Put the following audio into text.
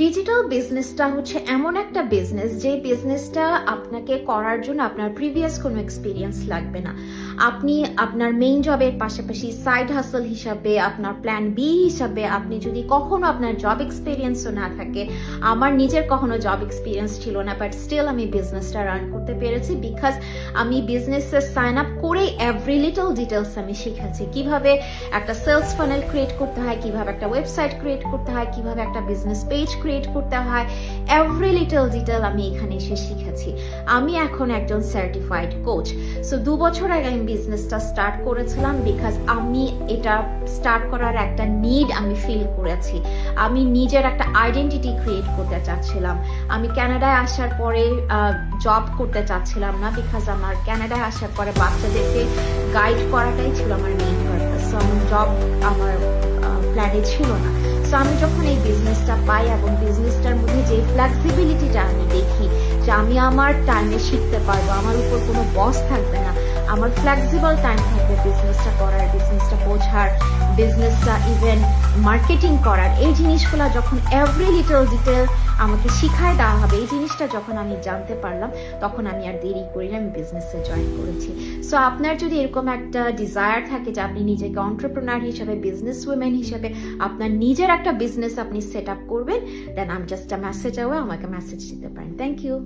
Digital বিজনেসটা হচ্ছে এমন একটা বিজনেস যে বিজনেসটা আপনাকে করার জন্য আপনার প্রিভিয়াস কোনো এক্সপিরিয়েন্স লাগবে না। আপনি আপনার মেইন জবের পাশাপাশি সাইড হাসল হিসাবে, আপনার প্ল্যান বি হিসাবে, আপনি যদি কখনো আপনার জব এক্সপিরিয়েন্সও না থাকে, আমার নিজের কখনো জব এক্সপিরিয়েন্স ছিল না, বাট স্টিল আমি বিজনেসটা রান করতে পেরেছি বিকজ আমি বিজনেসে সাইন আপ করে এভরি লিটল ডিটেলস আমি শিখেছি। কিভাবে একটা সেলস ফানেল ক্রিয়েট করতে হয়, কিভাবে একটা ওয়েবসাইট ক্রিয়েট করতে হয়, কিভাবে একটা বিজনেস পেজ ক্রিয়েট করতে হয়, এভরি লিটল ডিটেল আমি এখানে এসে শিখেছি। আমি এখন একজন সার্টিফাইড কোচ। সো 2 বছর আগে আমি বিজনেসটা স্টার্ট করেছিলাম বিকজ আমি এটা স্টার্ট করার একটা নিড আমি ফিল করেছি। আমি নিজের একটা আইডেন্টিটি ক্রিয়েট করতে চাচ্ছিলাম। আমি কানাডায় আসার পরে জব করতে চাচ্ছিলাম না বিকজ আমার কানাডায় আসার পরে বাচ্চাদেরকে গাইড করাটাই ছিল আমার মেইন পারপাস। সো আমার জব আমার প্ল্যানে ছিল না। সো আমি যখন এই বিজনেসটা পাই এবং বিজনেসটার মধ্যে যে ফ্লেক্সিবিলিটিটা আমি দেখি যে আমি আমার টাইমে শিখতে পারবো, আমার উপর কোনো বস থাকবে না, আমার ফ্লেক্সিবল টাইম থাকবে বিজনেসটা করার, বিজনেসটা বোঝার, বিজনেসটা ইভেন মার্কেটিং করার, এই জিনিসগুলো যখন এভরি লিটল ডিটেল আমাকে শিখায় দেওয়া হবে, এই জিনিসটা যখন আমি জানতে পারলাম তখন আমি আর দেরি করি না, আমি বিজনেসে জয়েন করেছি। সো আপনার যদি এরকম একটা ডিজায়ার থাকে যে আপনি নিজেকে এন্টারপ্রেনার হিসেবে, বিজনেস উইমেন হিসেবে আপনার নিজের একটা বিজনেস আপনি সেট আপ করবেন, then I am just a message away, আমাকে মেসেজ দিতে পারেন। Thank you.